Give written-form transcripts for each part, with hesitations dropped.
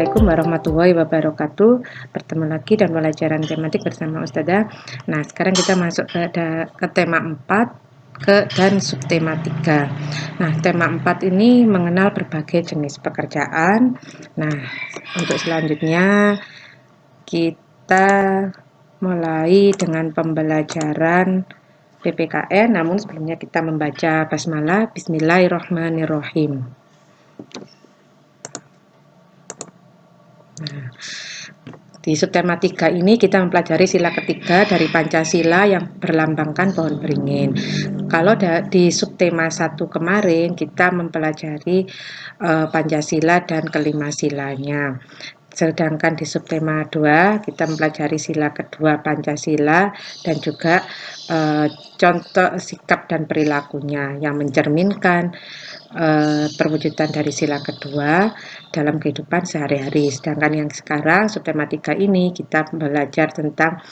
Assalamualaikum warahmatullahi wabarakatuh. Bertemu lagi dan pelajaran tematik bersama Ustazah. Nah, sekarang kita masuk ke tema 4 dan subtema 3. Nah, tema 4 ini mengenal berbagai jenis pekerjaan. Nah, untuk selanjutnya kita mulai dengan pembelajaran PPKN, namun sebelumnya kita membaca basmalah. Bismillahirrahmanirrahim. Nah, di subtema 3 ini kita mempelajari sila ketiga dari Pancasila yang berlambangkan pohon beringin. Kalau di subtema 1 kemarin kita mempelajari Pancasila dan kelima silanya. Sedangkan di subtema 2 kita mempelajari sila kedua Pancasila dan juga contoh sikap dan perilakunya yang mencerminkan perwujudan dari sila kedua dalam kehidupan sehari-hari. Sedangkan yang sekarang subtema 3 ini kita belajar tentang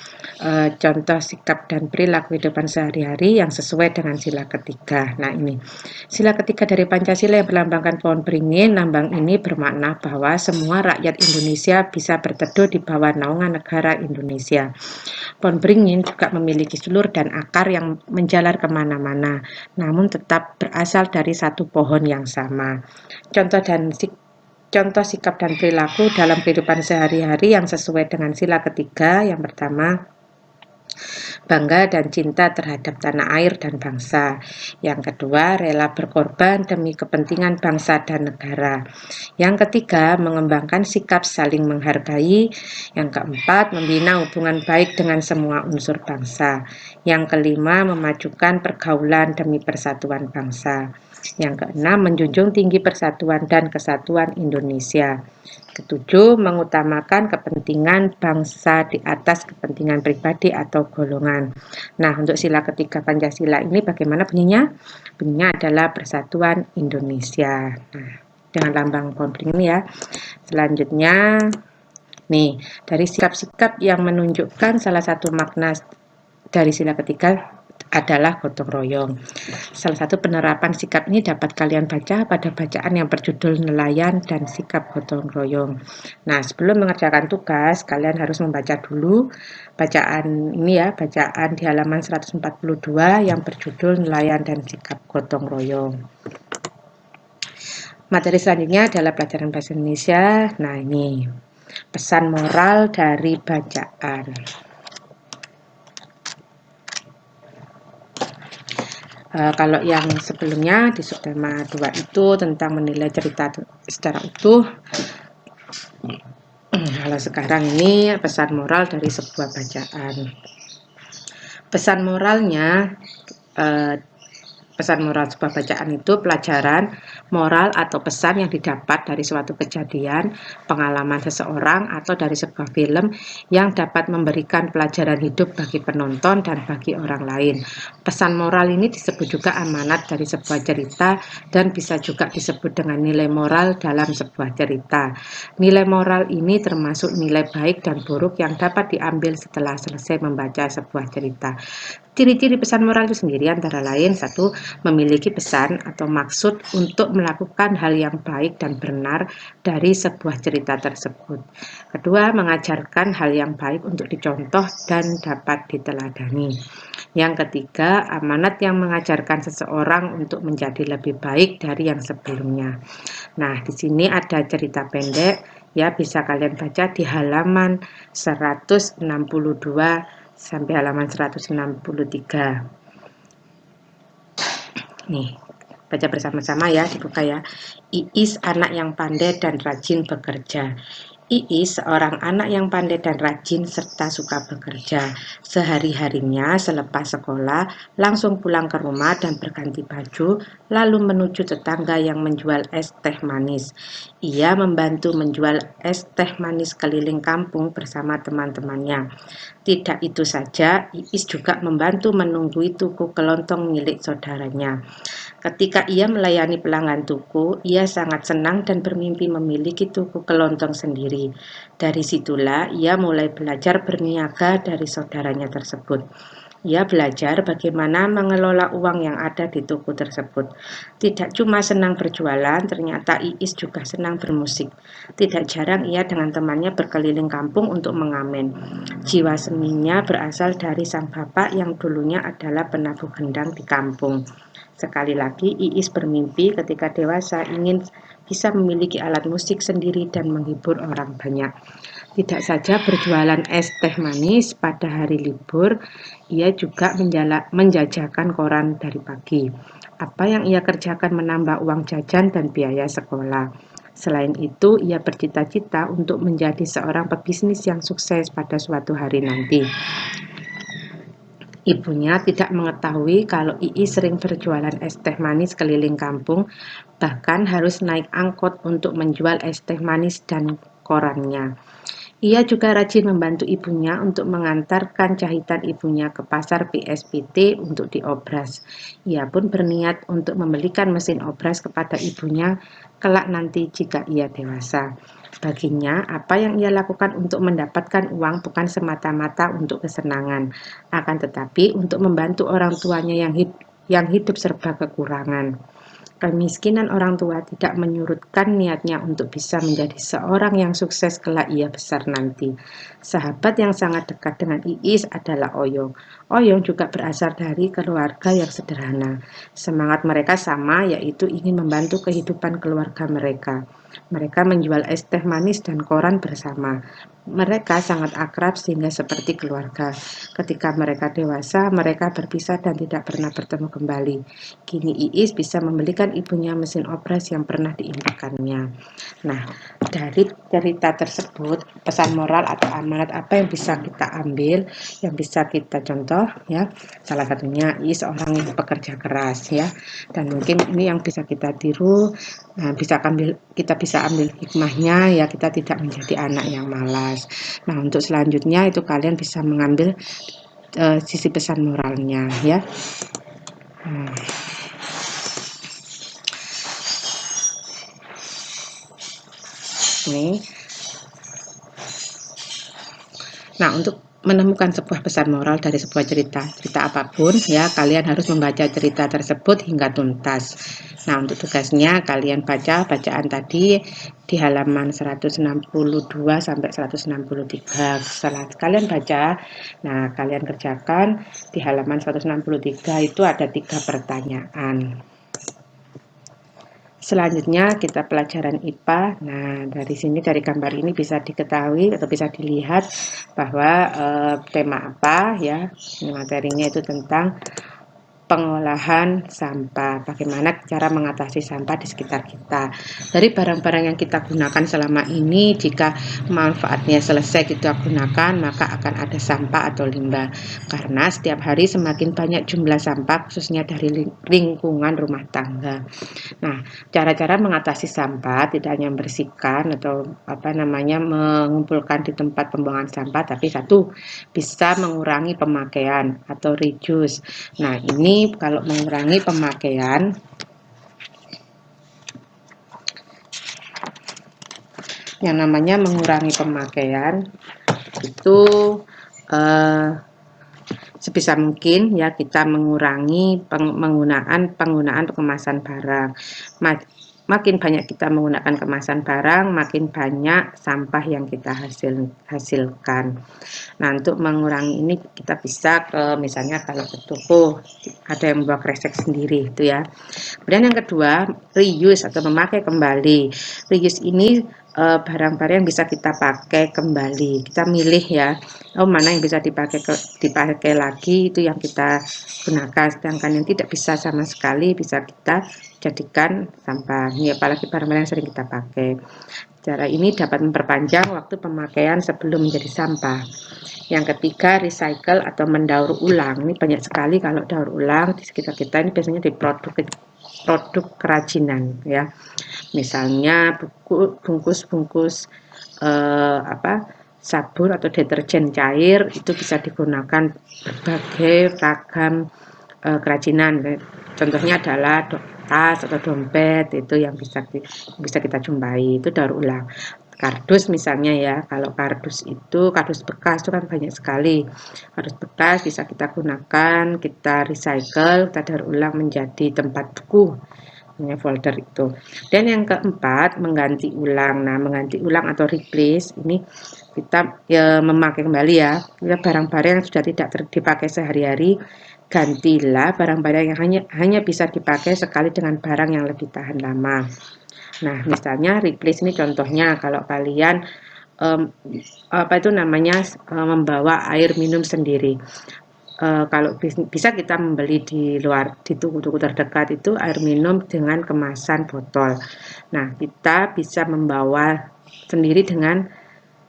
contoh sikap dan perilaku kehidupan sehari-hari yang sesuai dengan sila ketiga. Nah, ini sila ketiga dari Pancasila yang berlambangkan pohon beringin. Lambang ini bermakna bahwa semua rakyat Indonesia bisa berteduh di bawah naungan negara Indonesia. Pohon beringin juga memiliki sulur dan akar yang menjalar kemana-mana, namun tetap berasal dari satu pohon yang sama. Contoh sikap dan perilaku dalam kehidupan sehari-hari yang sesuai dengan sila ketiga. Yang pertama, bangga dan cinta terhadap tanah air dan bangsa. Yang kedua, rela berkorban demi kepentingan bangsa dan negara. Yang ketiga, mengembangkan sikap saling menghargai. Yang keempat, membina hubungan baik dengan semua unsur bangsa. Yang kelima, memajukan pergaulan demi persatuan bangsa. Yang keenam, menjunjung tinggi persatuan dan kesatuan Indonesia. Ketujuh, mengutamakan kepentingan bangsa di atas kepentingan pribadi atau golongan. Nah, untuk sila ketiga Pancasila ini bagaimana bunyinya? Bunyinya adalah Persatuan Indonesia. Nah, dengan lambang pohon beringin ya. Selanjutnya, nih, dari sikap-sikap yang menunjukkan salah satu makna dari sila ketiga adalah gotong royong. Salah satu penerapan sikap ini dapat kalian baca pada bacaan yang berjudul Nelayan dan Sikap Gotong Royong. Nah, sebelum mengerjakan tugas, kalian harus membaca dulu bacaan ini ya, bacaan di halaman 142 yang berjudul Nelayan dan Sikap Gotong Royong. Materi selanjutnya adalah pelajaran bahasa Indonesia. Nah, ini pesan moral dari bacaan. Kalau yang sebelumnya di subtema 2 itu tentang menilai cerita secara utuh. Kalau sekarang ini pesan moral dari sebuah bacaan. Pesan moralnya, pesan moral sebuah bacaan itu pelajaran moral atau pesan yang didapat dari suatu kejadian, pengalaman seseorang, atau dari sebuah film yang dapat memberikan pelajaran hidup bagi penonton dan bagi orang lain. Pesan moral ini disebut juga amanat dari sebuah cerita dan bisa juga disebut dengan nilai moral dalam sebuah cerita. Nilai moral ini termasuk nilai baik dan buruk yang dapat diambil setelah selesai membaca sebuah cerita. Ciri-ciri pesan moral itu sendiri antara lain, satu, memiliki pesan atau maksud untuk melakukan hal yang baik dan benar dari sebuah cerita tersebut. Kedua, mengajarkan hal yang baik untuk dicontoh dan dapat diteladani. Yang ketiga, amanat yang mengajarkan seseorang untuk menjadi lebih baik dari yang sebelumnya. Nah, di sini ada cerita pendek, ya bisa kalian baca di halaman 162 sampai halaman 163. Nih, baca bersama-sama ya, dibuka ya. Iis anak yang pandai dan rajin bekerja. Iis seorang anak yang pandai dan rajin serta suka bekerja. Sehari-harinya selepas sekolah langsung pulang ke rumah dan berganti baju lalu menuju tetangga yang menjual es teh manis. Ia membantu menjual es teh manis keliling kampung bersama teman-temannya. Tidak itu saja, Iis juga membantu menunggui tuku kelontong milik saudaranya. Ketika ia melayani pelanggan tuku, ia sangat senang dan bermimpi memiliki tuku kelontong sendiri. Dari situlah ia mulai belajar berniaga dari saudaranya tersebut. Ia belajar bagaimana mengelola uang yang ada di toko tersebut. Tidak cuma senang berjualan, ternyata Iis juga senang bermusik. Tidak jarang ia dengan temannya berkeliling kampung untuk mengamen. Jiwa seninya berasal dari sang bapak yang dulunya adalah penabuh gendang di kampung. Sekali lagi, Iis bermimpi ketika dewasa ingin bisa memiliki alat musik sendiri dan menghibur orang banyak. Tidak saja berjualan es teh manis pada hari libur, ia juga menjajakan koran dari pagi. Apa yang ia kerjakan menambah uang jajan dan biaya sekolah. Selain itu, ia bercita-cita untuk menjadi seorang pebisnis yang sukses pada suatu hari nanti. Ibunya tidak mengetahui kalau Iis sering berjualan es teh manis keliling kampung, bahkan harus naik angkot untuk menjual es teh manis dan korannya. Ia juga rajin membantu ibunya untuk mengantarkan jahitan ibunya ke pasar PSPT untuk diobras. Ia pun berniat untuk membelikan mesin obras kepada ibunya kelak nanti jika ia dewasa. Baginya, apa yang ia lakukan untuk mendapatkan uang bukan semata-mata untuk kesenangan, akan tetapi untuk membantu orang tuanya yang hidup serba kekurangan. Kemiskinan orang tua tidak menyurutkan niatnya untuk bisa menjadi seorang yang sukses kelak ia besar nanti. Sahabat yang sangat dekat dengan Iis adalah Oyong. Oyong juga berasal dari keluarga yang sederhana. Semangat mereka sama, yaitu ingin membantu kehidupan keluarga mereka. Mereka menjual es teh manis dan koran bersama. Mereka sangat akrab sehingga seperti keluarga. Ketika mereka dewasa, mereka berpisah dan tidak pernah bertemu kembali. Kini Iis bisa membelikan ibunya mesin obras yang pernah diimpikannya. Nah, dari cerita tersebut, pesan moral atau amanat apa yang bisa kita ambil, yang bisa kita contoh ya. Salah satunya Iis orang yang pekerja keras ya. Dan mungkin ini yang bisa kita tiru. Nah, kita bisa ambil hikmahnya ya, kita tidak menjadi anak yang malas. Nah, untuk selanjutnya itu kalian bisa mengambil sisi pesan moralnya ya. Nih. Nah, untuk menemukan sebuah pesan moral dari sebuah cerita apapun ya, kalian harus membaca cerita tersebut hingga tuntas. Nah, untuk tugasnya kalian baca bacaan tadi di halaman 162 sampai 163. Setelah kalian baca, nah kalian kerjakan di halaman 163 itu ada 3 pertanyaan. Selanjutnya kita pelajaran IPA. Nah, dari sini dari gambar ini bisa diketahui atau bisa dilihat bahwa tema apa ya. Materinya itu tentang pengolahan sampah, bagaimana cara mengatasi sampah di sekitar kita. Dari barang-barang yang kita gunakan selama ini, jika manfaatnya selesai kita gunakan, maka akan ada sampah atau limbah. Karena setiap hari semakin banyak jumlah sampah, khususnya dari lingkungan rumah tangga. Nah, cara-cara mengatasi sampah tidak hanya membersihkan atau mengumpulkan di tempat pembuangan sampah, tapi satu, bisa mengurangi pemakaian atau reduce. Nah, ini kalau mengurangi pemakaian, yang namanya mengurangi pemakaian itu sebisa mungkin ya kita mengurangi penggunaan kemasan barang. Makin banyak kita menggunakan kemasan barang, makin banyak sampah yang kita hasilkan. Nah, untuk mengurangi ini kita bisa misalnya kalau ke toko ada yang membawa kresek sendiri itu ya. Kemudian yang kedua, reuse atau memakai kembali. Reuse ini barang-barang yang bisa kita pakai kembali. Kita milih ya, mana yang bisa dipakai lagi itu yang kita gunakan. Sedangkan yang tidak bisa sama sekali bisa kita jadikan sampah. Ini apalagi barang-barang yang sering kita pakai. Cara ini dapat memperpanjang waktu pemakaian sebelum menjadi sampah. Yang ketiga, recycle atau mendaur ulang. Ini banyak sekali kalau daur ulang di sekitar kita ini biasanya di produk kerajinan ya. Misalnya bungkus-bungkus sabun atau deterjen cair itu bisa digunakan berbagai ragam kerajinan. Contohnya adalah tas atau dompet itu yang bisa kita jumpai, itu daur ulang. kardus misalnya ya. Kalau kardus bekas itu kan banyak sekali. Kardus bekas bisa kita gunakan, kita recycle, kita daur ulang menjadi tempat buku, folder itu. Dan yang keempat, mengganti ulang. Nah, mengganti ulang atau replace ini kita ya, memakai kembali ya. Barang-barang yang sudah tidak dipakai sehari-hari, gantilah barang-barang yang hanya bisa dipakai sekali dengan barang yang lebih tahan lama. Nah, misalnya replace ini contohnya kalau kalian membawa air minum sendiri. Kalau bisa kita membeli di tuku-tuku terdekat itu air minum dengan kemasan botol. Nah, kita bisa membawa sendiri dengan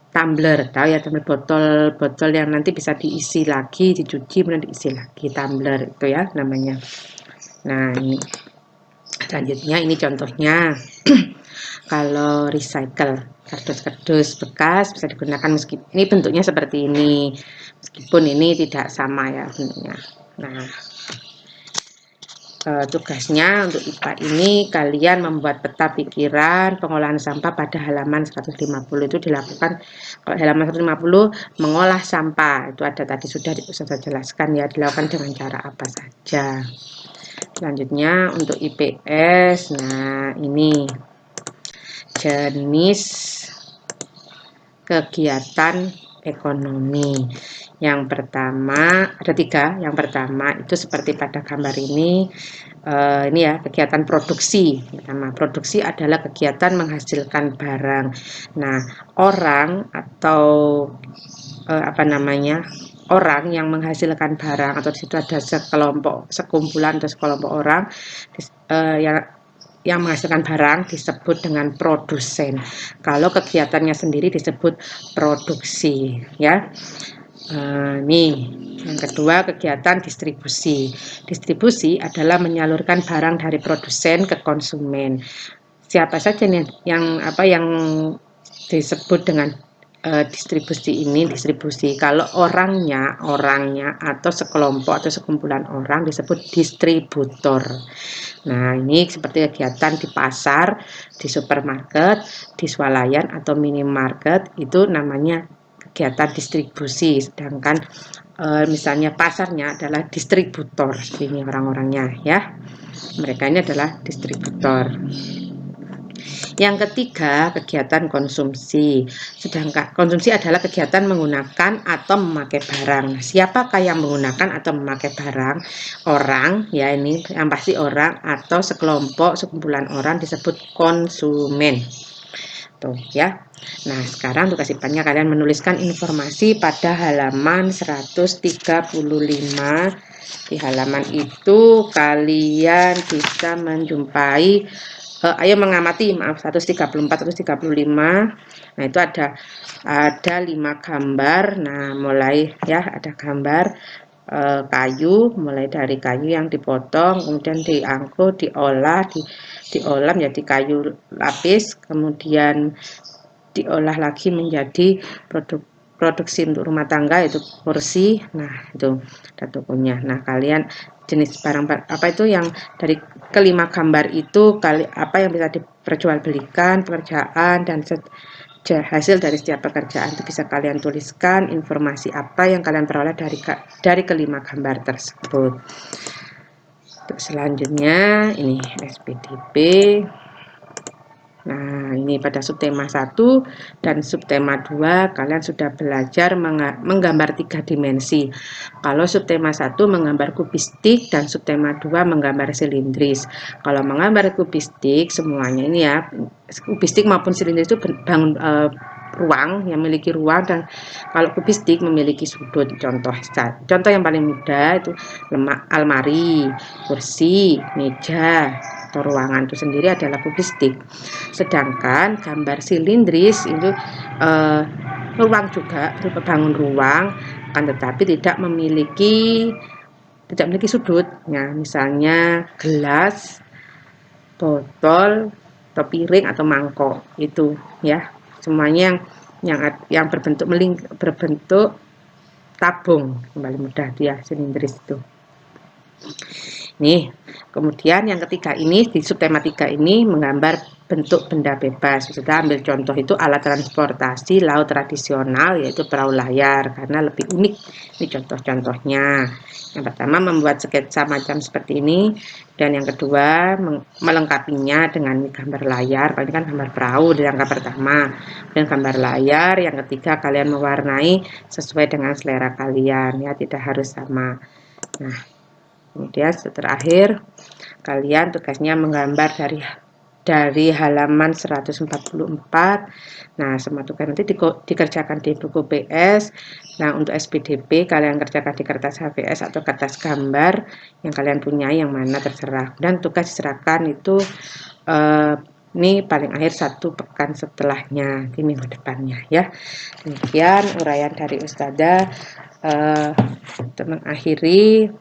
tumbler, tahu ya, tumbler botol yang nanti bisa diisi lagi, dicuci kemudian diisi lagi, tumbler itu ya namanya. Nah, ini selanjutnya ini contohnya. Kalau recycle, kardus-kardus bekas bisa digunakan meskipun ini bentuknya seperti ini, meskipun ini tidak sama ya bentuknya. Nah, tugasnya untuk IPA ini kalian membuat peta pikiran pengolahan sampah pada halaman 150 itu dilakukan. Kalau halaman 150 mengolah sampah itu ada tadi sudah saya jelaskan ya, dilakukan dengan cara apa saja. Selanjutnya untuk IPS, nah ini jenis kegiatan ekonomi. Yang pertama ada 3. Yang pertama itu seperti pada gambar ini ya, kegiatan produksi. Pertama, produksi adalah kegiatan menghasilkan barang. Nah, orang atau orang yang menghasilkan barang, atau di situ ada sekumpulan atau sekelompok orang yang menghasilkan barang disebut dengan produsen. Kalau kegiatannya sendiri disebut produksi ya. Nih, yang kedua kegiatan distribusi. Distribusi adalah menyalurkan barang dari produsen ke konsumen. Siapa saja nih yang disebut dengan distribusi ini, distribusi. Kalau orangnya atau sekelompok atau sekumpulan orang disebut distributor. Nah, ini seperti kegiatan di pasar, di supermarket, di swalayan atau minimarket, itu namanya kegiatan distribusi. Sedangkan misalnya pasarnya adalah distributor, ini orang-orangnya ya. Mereka ini adalah distributor. Yang ketiga, kegiatan konsumsi. Sedangkan konsumsi adalah kegiatan menggunakan atau memakai barang. Siapakah yang menggunakan atau memakai barang? Orang, ya ini yang pasti orang atau sekumpulan orang disebut konsumen. Tuh ya. Nah, sekarang tugas IPA-nya kalian menuliskan informasi pada halaman 135. Di halaman itu kalian bisa menjumpai ayo mengamati 134 135. Nah, itu ada 5 gambar. Nah, mulai ya ada gambar kayu, mulai dari kayu yang dipotong kemudian diangkut, diolah menjadi kayu lapis, kemudian diolah lagi menjadi produksi untuk rumah tangga, yaitu kursi. Nah, itu ada tokonya. Nah, kalian jenis barang apa itu yang dari kelima gambar itu apa yang bisa diperjualbelikan, pekerjaan, dan hasil dari setiap pekerjaan itu bisa kalian tuliskan informasi apa yang kalian peroleh dari kelima gambar tersebut. Untuk selanjutnya ini SPDP. Nah, ini pada subtema 1 dan subtema 2 kalian sudah belajar menggambar 3 dimensi. Kalau subtema 1 menggambar kubistik dan subtema 2 menggambar silindris. Kalau menggambar kubistik semuanya ini ya, kubistik maupun silindris itu bangun ruang, yang memiliki ruang, dan kalau kubistik memiliki sudut. Contoh yang paling mudah itu almari, kursi, meja atau ruangan itu sendiri adalah kubistik. Sedangkan gambar silindris itu ruang juga, bangun ruang, akan tetapi tidak memiliki sudut. Ya, misalnya gelas, botol, atau piring atau mangkok itu ya. Semuanya yang berbentuk tabung, kembali mudah dia silindris itu. Nih, kemudian yang ketiga ini di subtema 3 ini menggambar bentuk benda bebas. Kita ambil contoh itu alat transportasi laut tradisional yaitu perahu layar karena lebih unik. Ini contoh-contohnya. Yang pertama membuat sketsa macam seperti ini, dan yang kedua melengkapinya dengan gambar layar. Kalau ini kan gambar perahu di langkah pertama, dan gambar layar. Yang ketiga kalian mewarnai sesuai dengan selera kalian ya, tidak harus sama. Nah, kemudian terakhir kalian tugasnya menggambar dari halaman 144. Nah, semua tugas nanti dikerjakan di buku PS. Nah, untuk SPDP kalian kerjakan di kertas HVS atau kertas gambar yang kalian punya, yang mana terserah. Dan tugas diserahkan itu ini paling akhir 1 pekan setelahnya, di minggu depannya ya. Demikian uraian dari Ustazah untuk mengakhiri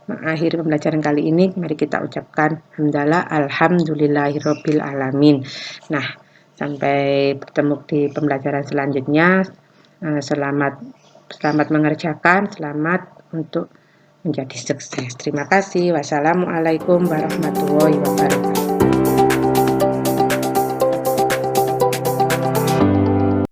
pembelajaran kali ini. Mari kita ucapkan hamdalah alhamdulillahirabbil alamin. Nah, sampai bertemu di pembelajaran selanjutnya. Selamat mengerjakan, selamat untuk menjadi sukses. Terima kasih. Wassalamualaikum warahmatullahi wabarakatuh.